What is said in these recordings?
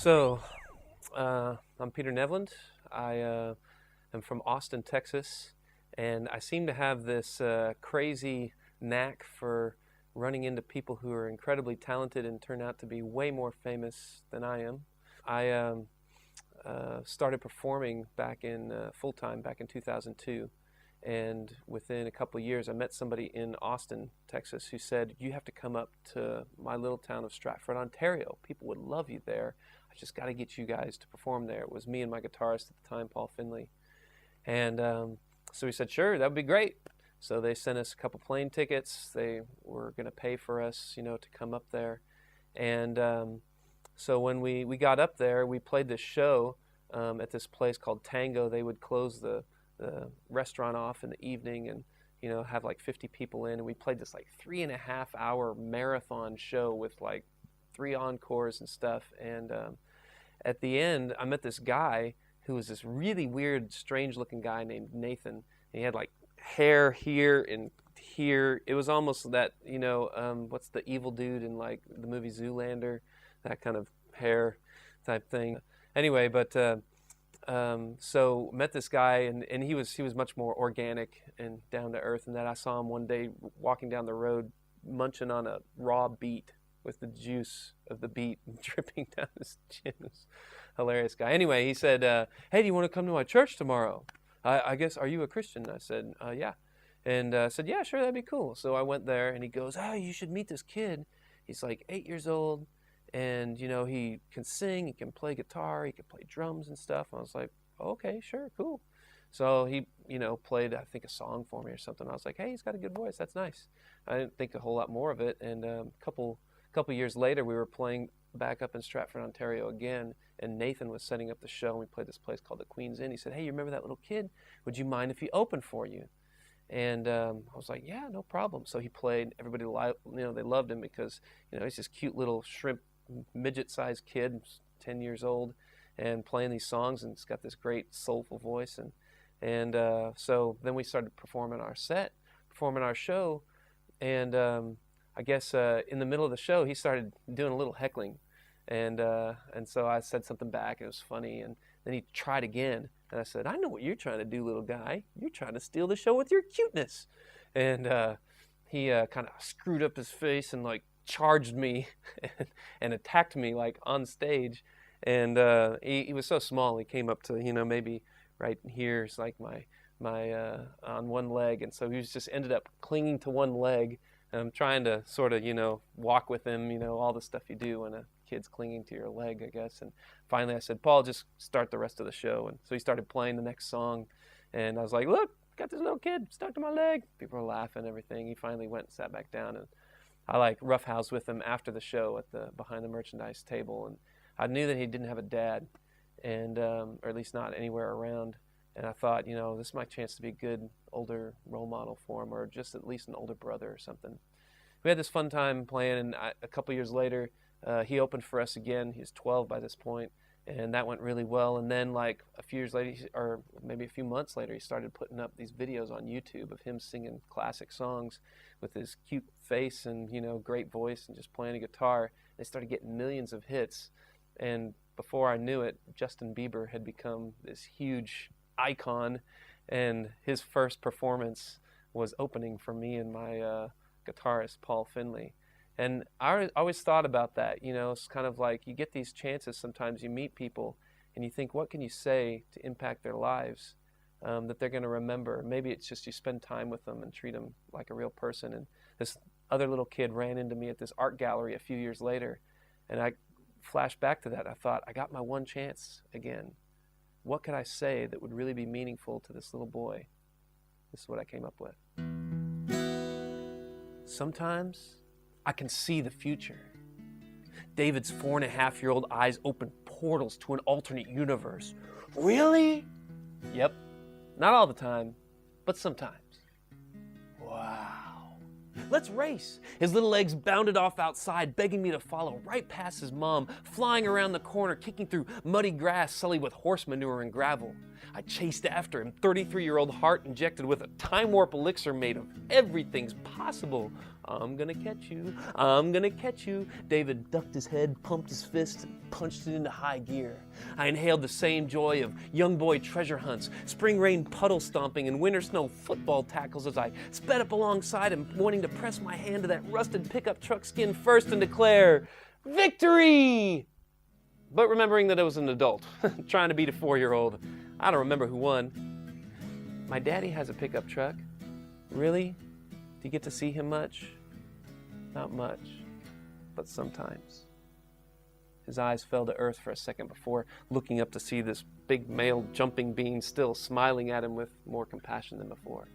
So, I'm Peter Nevland. I am from Austin, Texas, and I seem to have this crazy knack for running into people who are incredibly talented and turn out to be way more famous than I am. I started performing back in full-time back in 2002. And within a couple of years, I met somebody in Austin, Texas, who said, "You have to come up to my little town of Stratford, Ontario. People would love you there. I just got to get you guys to perform there." It was me and my guitarist at the time, Paul Finley. And so we said, "Sure, that would be great." So they sent us a couple plane tickets. They were going to pay for us, to come up there. And so when we got up there, we played this show at this place called Tango. They would close the restaurant off in the evening and have like 50 people in, and we played this like 3.5 hour marathon show with like 3 encores and stuff. And at the end, I met this guy who was this really weird, strange looking guy named Nathan, and he had like hair here and here. It was almost that what's the evil dude in like the movie Zoolander, that kind of hair type thing. Anyway, but so met this guy, and he was much more organic and down to earth. And that I saw him one day walking down the road, munching on a raw beet with the juice of the beet dripping down his chin. It was a hilarious guy. Anyway, he said, "Hey, do you want to come to my church tomorrow? I guess, are you a Christian?" I said, "Yeah." And said, "Yeah, sure, that'd be cool." So I went there, and he goes, "Oh, you should meet this kid. He's like 8 years old. And, he can sing, he can play guitar, he can play drums and stuff." And I was like, "Okay, sure, cool." So he, played, I think, a song for me or something. I was like, "Hey, he's got a good voice. That's nice." I didn't think a whole lot more of it. And a couple years later, we were playing back up in Stratford, Ontario again. And Nathan was setting up the show. And we played this place called the Queen's Inn. He said, "Hey, you remember that little kid? Would you mind if he opened for you?" And I was like, "Yeah, no problem." So he played. Everybody, they loved him because, he's this cute little shrimp midget-sized kid, 10 years old, and playing these songs, and he's got this great soulful voice. And so then we started performing our show, and I guess in the middle of the show he started doing a little heckling, and so I said something back. It was funny, and then he tried again, and I said, "I know what you're trying to do, little guy. You're trying to steal the show with your cuteness." And he kind of screwed up his face and like charged me and attacked me like on stage. And he was so small. He came up to maybe right here. It's like my on one leg, and so he was just ended up clinging to one leg. And I'm trying to sort of walk with him, all the stuff you do when a kid's clinging to your leg, I guess. And finally I said, "Paul, just start the rest of the show." And so he started playing the next song, and I was like, "Look, got this little kid stuck to my leg." People were laughing and everything. He finally went and sat back down, and I like roughhoused with him after the show at the behind the merchandise table, and I knew that he didn't have a dad, and or at least not anywhere around. And I thought, this is my chance to be a good older role model for him, or just at least an older brother or something. We had this fun time playing, and a couple years later, he opened for us again. He was 12 by this point, and that went really well. And then like a few years later, or maybe a few months later, he started putting up these videos on YouTube of him singing classic songs with his cute face and great voice and just playing a guitar. They started getting millions of hits, and before I knew it, Justin Bieber had become this huge icon, and his first performance was opening for me and my guitarist Paul Finley. And I always thought about that. It's kind of like you get these chances. Sometimes you meet people and you think, what can you say to impact their lives that they're going to remember? Maybe it's just you spend time with them and treat them like a real person. And this other little kid ran into me at this art gallery a few years later, and I flashed back to that. I thought, I got my one chance again. What could I say that would really be meaningful to this little boy? This is what I came up with. Sometimes I can see the future. David's 4.5-year-old eyes open portals to an alternate universe. Really? Yep. Not all the time, but sometimes. Wow. Let's race. His little legs bounded off outside, begging me to follow, right past his mom, flying around the corner, kicking through muddy grass sullied with horse manure and gravel. I chased after him, 33-year-old heart injected with a time warp elixir made of everything's possible. I'm gonna catch you, I'm gonna catch you. David ducked his head, pumped his fist, and punched it into high gear. I inhaled the same joy of young boy treasure hunts, spring rain puddle stomping, and winter snow football tackles as I sped up alongside him, wanting to press my hand to that rusted pickup truck skin first and declare, "Victory!" But remembering that I was an adult, trying to beat a 4-year-old, I don't remember who won. My daddy has a pickup truck. Really? Do you get to see him much? Not much, but sometimes. His eyes fell to earth for a second before looking up to see this big male jumping bean still smiling at him with more compassion than before.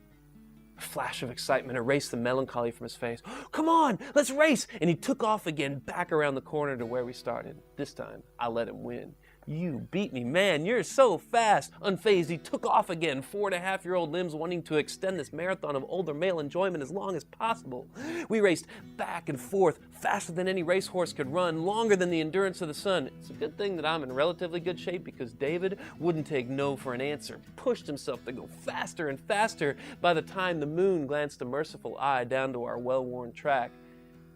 A flash of excitement erased the melancholy from his face. "Come on, let's race!" And he took off again, back around the corner to where we started. This time, I let him win. "You beat me, man, you're so fast." Unfazed, he took off again, 4.5-year-old limbs wanting to extend this marathon of older male enjoyment as long as possible. We raced back and forth, faster than any racehorse could run, longer than the endurance of the sun. It's a good thing that I'm in relatively good shape because David wouldn't take no for an answer, pushed himself to go faster and faster. By the time the moon glanced a merciful eye down to our well-worn track,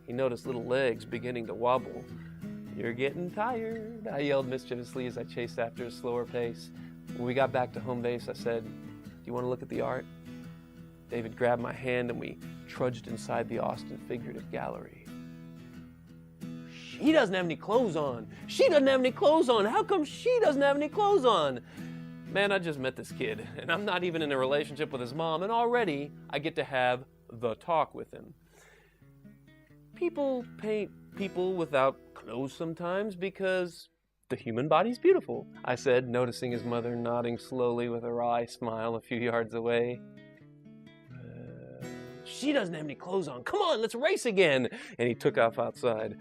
he noticed little legs beginning to wobble. "You're getting tired," I yelled mischievously as I chased after a slower pace. When we got back to home base, I said, "Do you want to look at the art?" David grabbed my hand and we trudged inside the Austin Figurative Gallery. "She doesn't have any clothes on. She doesn't have any clothes on. How come she doesn't have any clothes on?" Man, I just met this kid, and I'm not even in a relationship with his mom, and already I get to have the talk with him. People paint people without clothes sometimes because the human body's beautiful, I said, noticing his mother nodding slowly with a wry smile a few yards away. "She doesn't have any clothes on. Come on, let's race again." And he took off outside.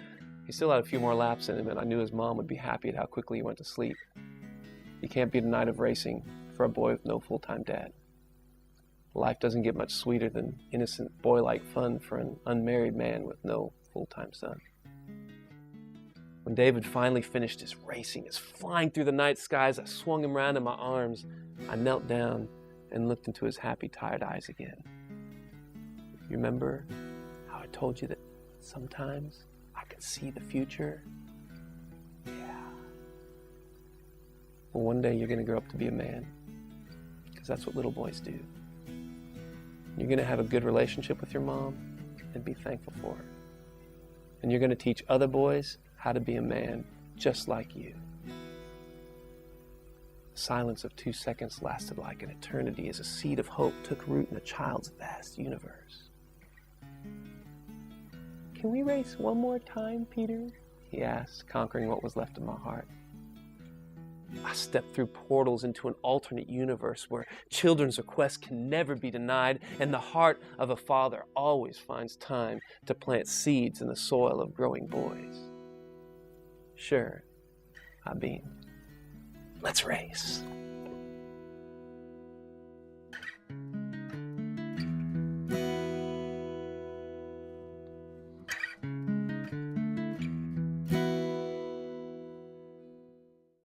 He still had a few more laps in him, and I knew his mom would be happy at how quickly he went to sleep. You can't beat a night of racing for a boy with no full-time dad. Life doesn't get much sweeter than innocent boy-like fun for an unmarried man with no full-time son. When David finally finished his racing, his flying through the night skies, I swung him around in my arms. I knelt down and looked into his happy, tired eyes again. "You remember how I told you that sometimes I could see the future?" "Yeah." "Well, one day you're going to grow up to be a man, because that's what little boys do. You're going to have a good relationship with your mom and be thankful for her. And you're going to teach other boys how to be a man just like you." The silence of 2 seconds lasted like an eternity as a seed of hope took root in a child's vast universe. "Can we race one more time, Peter?" he asked, conquering what was left of my heart. I stepped through portals into an alternate universe where children's requests can never be denied, and the heart of a father always finds time to plant seeds in the soil of growing boys. "Sure," I beamed. "Let's race."